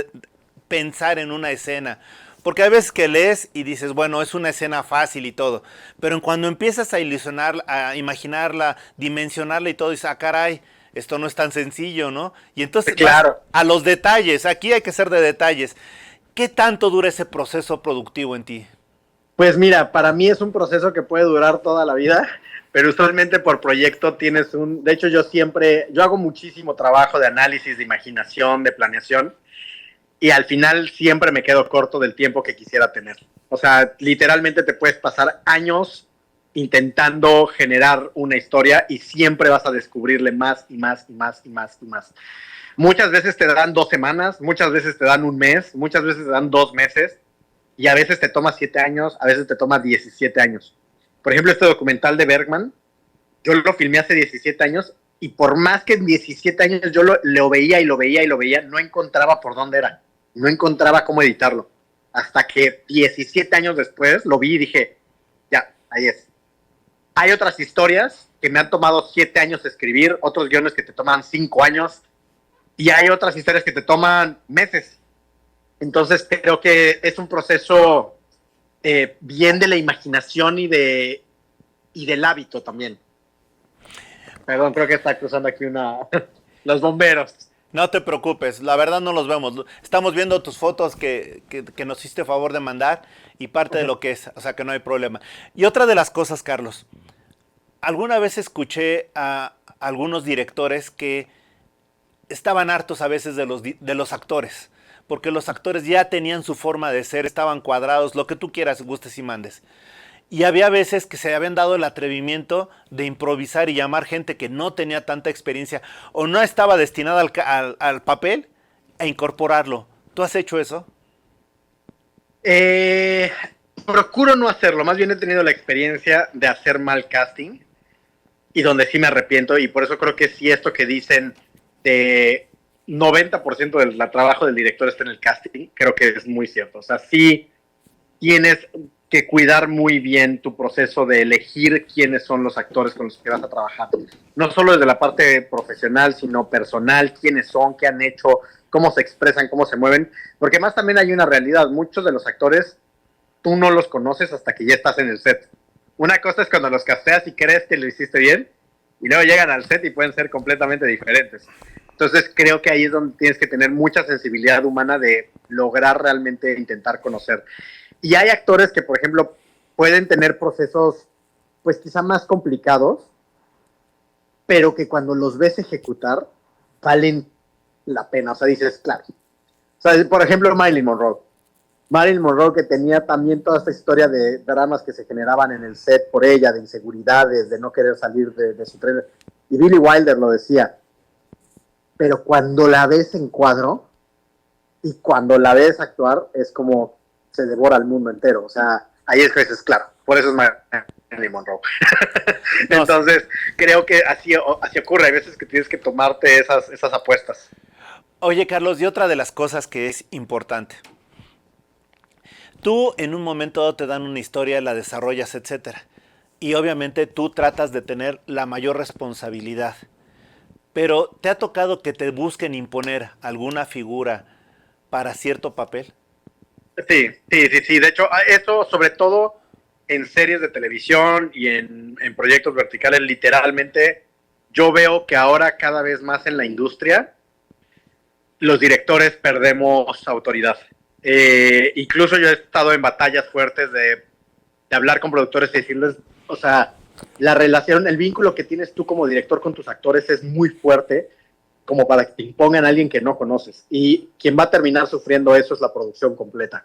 pensar en una escena? Porque hay veces que lees y dices, bueno, es una escena fácil y todo, pero cuando empiezas a ilusionar, a imaginarla, dimensionarla y todo, dices, ah, caray, esto no es tan sencillo, ¿no? Y entonces vas Claro. a los detalles, aquí hay que ser de detalles. ¿Qué tanto dura ese proceso productivo en ti? Pues mira, para mí es un proceso que puede durar toda la vida, pero usualmente por proyecto tienes un... De hecho, yo hago muchísimo trabajo de análisis, de imaginación, de planeación, y al final siempre me quedo corto del tiempo que quisiera tener. O sea, literalmente te puedes pasar años intentando generar una historia y siempre vas a descubrirle más y más y más y más y más. Muchas veces te dan 2 semanas, muchas veces te dan un mes, muchas veces te dan 2 meses, y a veces te toma 7 años, a veces te toma 17 años. Por ejemplo, este documental de Bergman, yo lo filmé hace 17 años y por más que en 17 años yo lo veía y lo veía y lo veía, no encontraba por dónde era, no encontraba cómo editarlo. Hasta que 17 años después lo vi y dije, ya, ahí es. Hay otras historias que me han tomado 7 años escribir, otros guiones que te toman 5 años, y hay otras historias que te toman meses. Entonces creo que es un proceso bien de la imaginación y del hábito también. Perdón, creo que está cruzando aquí los bomberos. No te preocupes, la verdad no los vemos. Estamos viendo tus fotos que nos hiciste favor de mandar y parte de lo que es, o sea que no hay problema. Y otra de las cosas, Carlos, alguna vez escuché a algunos directores que estaban hartos a veces de los actores, porque los actores ya tenían su forma de ser, estaban cuadrados, lo que tú quieras, gustes y mandes. Y había veces que se habían dado el atrevimiento de improvisar y llamar gente que no tenía tanta experiencia o no estaba destinada al papel a incorporarlo. ¿Tú has hecho eso? Eh, Procuro no hacerlo, más bien he tenido la experiencia de hacer mal casting y donde sí me arrepiento, y por eso creo que sí esto que dicen de 90% del trabajo del director está en el casting, creo que es muy cierto. O sea, sí tienes que cuidar muy bien tu proceso de elegir quiénes son los actores con los que vas a trabajar. No solo desde la parte profesional, sino personal, quiénes son, qué han hecho, cómo se expresan, cómo se mueven, porque más también hay una realidad. Muchos de los actores tú no los conoces hasta que ya estás en el set. Una cosa es cuando los casteas y crees que lo hiciste bien, y luego llegan al set y pueden ser completamente diferentes. Entonces creo que ahí es donde tienes que tener mucha sensibilidad humana de lograr realmente intentar conocer. Y hay actores que, por ejemplo, pueden tener procesos, pues quizá más complicados, pero que cuando los ves ejecutar, valen la pena. O sea, dices, claro. O sea, por ejemplo, Marilyn Monroe. Marilyn Monroe, que tenía también toda esta historia de dramas que se generaban en el set por ella, de inseguridades, de no querer salir de su tren. Y Billy Wilder lo decía. Pero cuando la ves en cuadro y cuando la ves actuar, es como se devora el mundo entero. O sea, ahí es que dices, claro, por eso es Marilyn Monroe. Entonces, creo que así ocurre. Hay veces que tienes que tomarte esas apuestas. Oye, Carlos, y otra de las cosas que es importante. Tú en un momento dado te dan una historia, la desarrollas, etcétera. Y obviamente tú tratas de tener la mayor responsabilidad. Pero ¿te ha tocado que te busquen imponer alguna figura para cierto papel? Sí. De hecho, eso sobre todo en series de televisión y en proyectos verticales, literalmente, yo veo que ahora cada vez más en la industria, los directores perdemos autoridad. Incluso yo he estado en batallas fuertes de hablar con productores y decirles, o sea, la relación, el vínculo que tienes tú como director con tus actores es muy fuerte como para que te impongan a alguien que no conoces. Y quien va a terminar sufriendo eso es la producción completa.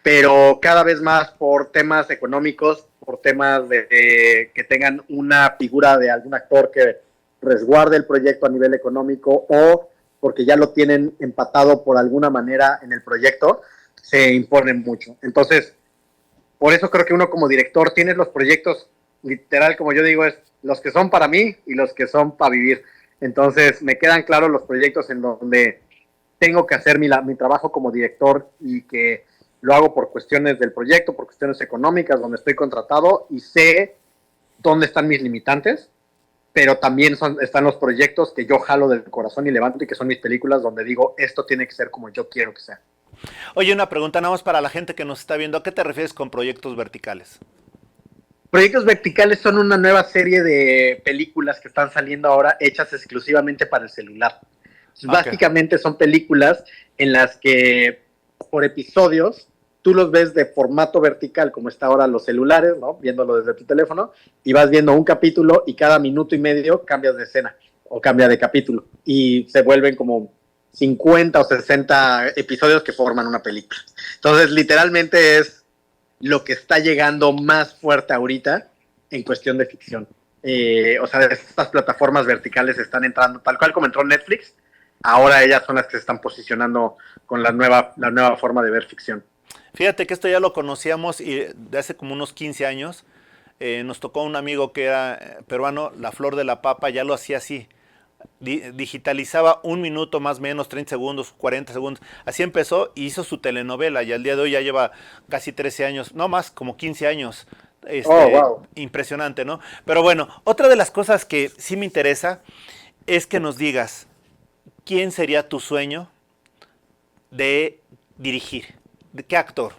Pero cada vez más por temas económicos, por temas de que tengan una figura de algún actor que resguarde el proyecto a nivel económico o porque ya lo tienen empatado por alguna manera en el proyecto, se imponen mucho. Entonces, por eso creo que uno como director tienes los proyectos, literal, como yo digo, es los que son para mí y los que son para vivir. Entonces, me quedan claros los proyectos en donde tengo que hacer mi trabajo como director y que lo hago por cuestiones del proyecto, por cuestiones económicas, donde estoy contratado y sé dónde están mis limitantes, pero también están los proyectos que yo jalo del corazón y levanto y que son mis películas donde digo, esto tiene que ser como yo quiero que sea. Oye, una pregunta nada más para la gente que nos está viendo. ¿A qué te refieres con proyectos verticales? Proyectos verticales son una nueva serie de películas que están saliendo ahora hechas exclusivamente para el celular. Okay. Básicamente son películas en las que por episodios tú los ves de formato vertical, como está ahora los celulares, ¿no? Viéndolo desde tu teléfono, y vas viendo un capítulo y cada minuto y medio cambias de escena o cambia de capítulo. Y se vuelven como 50 o 60 episodios que forman una película. Entonces, literalmente es lo que está llegando más fuerte ahorita en cuestión de ficción. O sea, estas plataformas verticales están entrando, tal cual como entró Netflix, ahora ellas son las que se están posicionando con la nueva forma de ver ficción. Fíjate que esto ya lo conocíamos y de hace como unos 15 años nos tocó un amigo que era peruano, La Flor de la Papa, ya lo hacía así. Digitalizaba 1 minuto más o menos, 30 segundos, 40 segundos. Así empezó y hizo su telenovela y al día de hoy ya lleva casi 13 años, no más, como 15 años. Wow. Impresionante, ¿no? Pero bueno, otra de las cosas que sí me interesa es que nos digas, ¿quién sería tu sueño de dirigir? ¿De qué actor?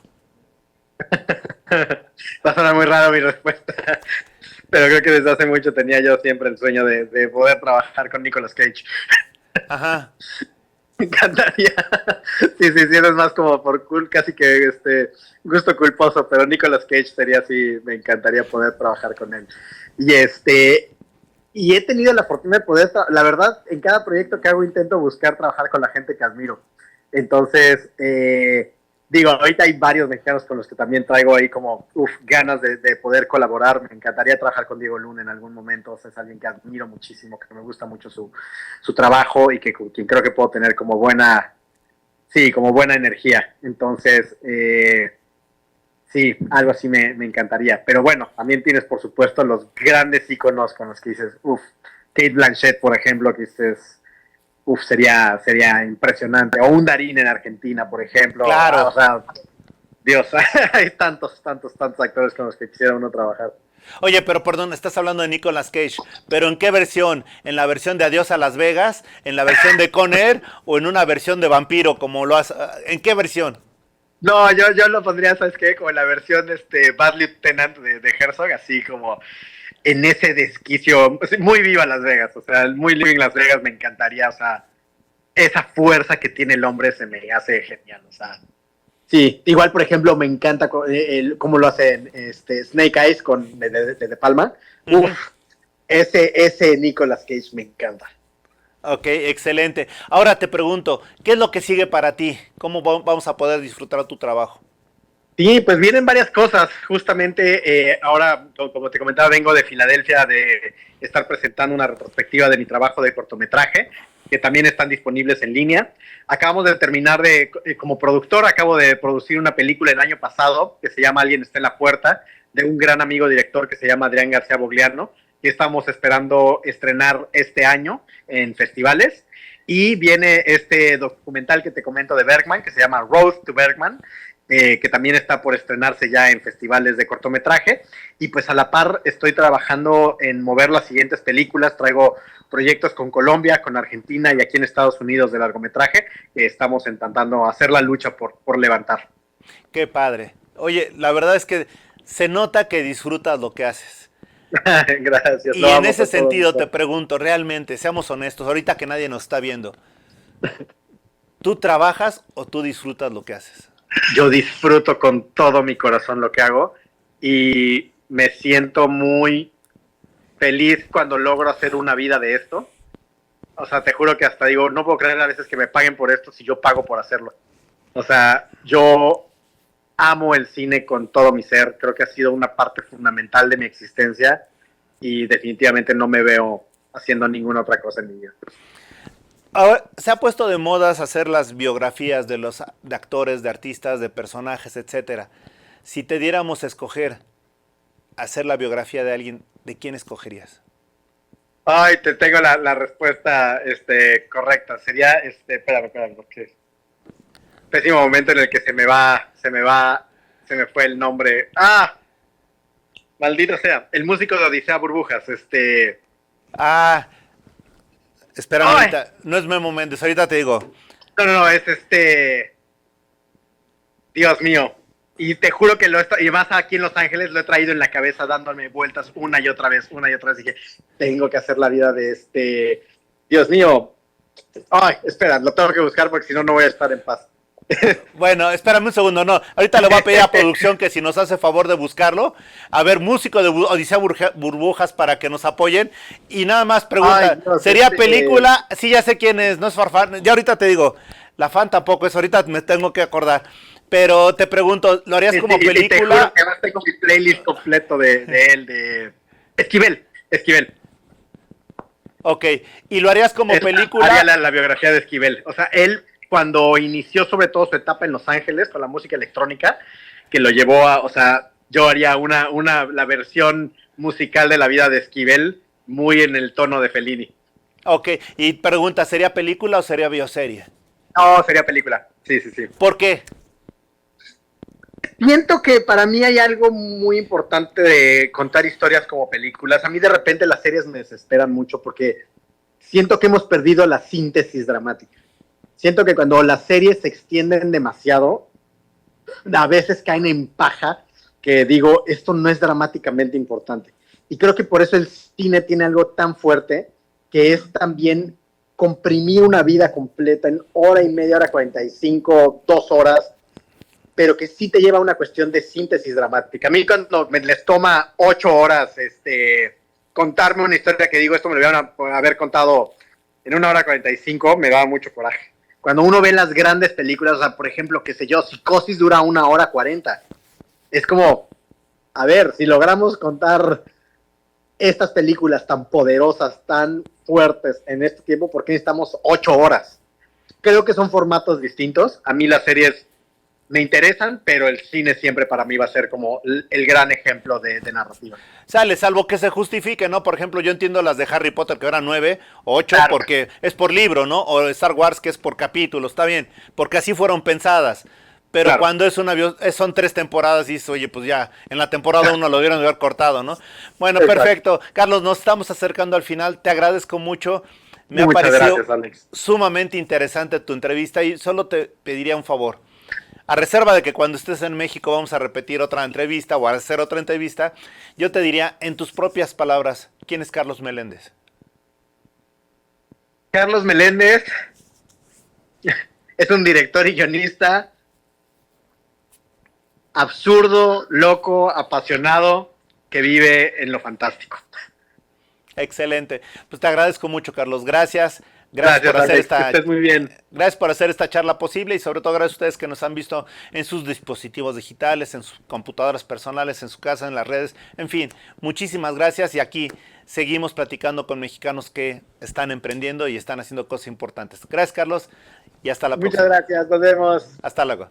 Va a sonar muy raro mi respuesta, pero creo que desde hace mucho tenía yo siempre el sueño de poder trabajar con Nicolas Cage. Ajá. Me encantaría. Sí, es más como por casi que gusto culposo, pero Nicolas Cage sería así, me encantaría poder trabajar con él. Y he tenido la fortuna de poder, la verdad, en cada proyecto que hago intento buscar trabajar con la gente que admiro. Entonces, digo, ahorita hay varios mexicanos con los que también traigo ahí como ganas de poder colaborar. Me encantaría trabajar con Diego Luna en algún momento. O sea, es alguien que admiro muchísimo, que me gusta mucho su trabajo y con quien creo que puedo tener como buena energía. Entonces, sí, algo así me encantaría. Pero bueno, también tienes, por supuesto, los grandes íconos con los que dices, Kate Blanchett, por ejemplo, que dices, sería impresionante. O un Darín en Argentina, por ejemplo. Claro. O sea, Dios, hay tantos actores con los que quisiera uno trabajar. Oye, pero perdón, estás hablando de Nicolas Cage, pero ¿en qué versión? ¿En la versión de Adiós a Las Vegas? ¿En la versión de Con Air? ¿O en una versión de vampiro como lo has... ¿En qué versión? No, yo lo pondría, ¿sabes qué? Como en la versión Bad Lieutenant de Herzog, así como en ese desquicio, muy viva Las Vegas, o sea, muy living Las Vegas, me encantaría, o sea, esa fuerza que tiene el hombre se me hace genial, o sea, sí, igual, por ejemplo, me encanta cómo lo hace Snake Eyes de Palma, ese Nicolas Cage me encanta. Ok, excelente. Ahora te pregunto, ¿qué es lo que sigue para ti? ¿Cómo vamos a poder disfrutar tu trabajo? Sí, pues vienen varias cosas. Justamente ahora, como te comentaba, vengo de Filadelfia de estar presentando una retrospectiva de mi trabajo de cortometraje, que también están disponibles en línea. Acabamos de terminar como productor, acabo de producir una película el año pasado que se llama Alguien está en la puerta, de un gran amigo director que se llama Adrián García Bogliano, que estamos esperando estrenar este año en festivales. Y viene este documental que te comento de Bergman, que se llama Road to Bergman, que también está por estrenarse ya en festivales de cortometraje, y pues a la par estoy trabajando en mover las siguientes películas. Traigo proyectos con Colombia, con Argentina y aquí en Estados Unidos de largometraje, que estamos intentando hacer la lucha por levantar. Qué padre. Oye, la verdad es que se nota que disfrutas lo que haces. Gracias. Y en ese sentido te pregunto, realmente, seamos honestos, ahorita que nadie nos está viendo, ¿tú trabajas o tú disfrutas lo que haces? Yo disfruto con todo mi corazón lo que hago y me siento muy feliz cuando logro hacer una vida de esto. O sea, te juro que hasta digo, no puedo creer a veces que me paguen por esto si yo pago por hacerlo. O sea, yo amo el cine con todo mi ser, creo que ha sido una parte fundamental de mi existencia y definitivamente no me veo haciendo ninguna otra cosa en mi vida. Ahora, se ha puesto de moda hacer las biografías de actores, de artistas, de personajes, etcétera. Si te diéramos a escoger hacer la biografía de alguien, ¿de quién escogerías? Ay, te tengo la respuesta correcta. Sería, espérame, porque Pésimo momento en el que se me fue el nombre. ¡Ah! Maldito sea. El músico de Odisea Burbujas, Ah, espérame ¡Ay! ahorita. No es Memo Méndez, ahorita te digo. No, es Dios mío. Y te juro que y más aquí en Los Ángeles lo he traído en la cabeza dándome vueltas una y otra vez. Dije, tengo que hacer la vida de Dios mío. Ay, espera, lo tengo que buscar porque si no, no voy a estar en paz. Bueno, espérame un segundo, no. Ahorita le voy a pedir a producción que si nos hace favor de buscarlo. A ver, músico de Odisea Burbujas para que nos apoyen. Y nada más pregunta, Ay, no, ¿sería película? Sí, ya sé quién es, no es Farfán. Ya ahorita te digo, la fan tampoco es, ahorita me tengo que acordar. Pero te pregunto, ¿lo harías como película? Y te juro que además tengo mi playlist completo de él, de Esquivel. Ok, ¿y lo harías como película? Haría la biografía de Esquivel. O sea, él cuando inició sobre todo su etapa en Los Ángeles con la música electrónica, que lo llevó o sea, yo haría la versión musical de la vida de Esquivel muy en el tono de Fellini. Ok, y pregunta, ¿sería película o sería bioserie? No, sería película. Sí. ¿Por qué? Siento que para mí hay algo muy importante de contar historias como películas. A mí de repente las series me desesperan mucho porque siento que hemos perdido la síntesis dramática. Siento que cuando las series se extienden demasiado, a veces caen en paja, que digo, esto no es dramáticamente importante. Y creo que por eso el cine tiene algo tan fuerte, que es también comprimir una vida completa en hora y media, hora 45, 2 horas, pero que sí te lleva a una cuestión de síntesis dramática. A mí cuando les toma 8 horas contarme una historia que digo, esto me lo iban a haber contado en 1 hora 45, me da mucho coraje. Cuando uno ve las grandes películas, o sea, por ejemplo, qué sé yo, Psicosis dura 1 hora 40. Es como, a ver, si logramos contar estas películas tan poderosas, tan fuertes en este tiempo, ¿por qué necesitamos 8 horas? Creo que son formatos distintos. A mí las series me interesan, pero el cine siempre para mí va a ser como el gran ejemplo de narrativa. Sale, salvo que se justifique, ¿no? Por ejemplo, yo entiendo las de Harry Potter que eran 9 o 8 Claro. porque es por libro, ¿no? O Star Wars que es por capítulo, está bien, porque así fueron pensadas. Pero Claro. cuando son 3 temporadas, dices, oye, pues ya, en la temporada 1 lo debieron de haber cortado, ¿no? Bueno, Exacto. perfecto. Carlos, nos estamos acercando al final, te agradezco mucho. Me ha Muchas parecido gracias, Alex. sumamente interesante tu entrevista y solo te pediría un favor. A reserva de que cuando estés en México vamos a repetir otra entrevista o a hacer otra entrevista, yo te diría, en tus propias palabras, ¿quién es Carlos Meléndez? Carlos Meléndez es un director y guionista absurdo, loco, apasionado, que vive en lo fantástico. Excelente. Pues te agradezco mucho, Carlos. Gracias. Gracias, por hacer Alex, que esta. estés muy bien. Gracias por hacer esta charla posible y sobre todo gracias a ustedes que nos han visto en sus dispositivos digitales, en sus computadoras personales, en su casa, en las redes. En fin, muchísimas gracias y aquí seguimos platicando con mexicanos que están emprendiendo y están haciendo cosas importantes. Gracias, Carlos, y hasta la próxima. Muchas gracias, nos vemos. Hasta luego.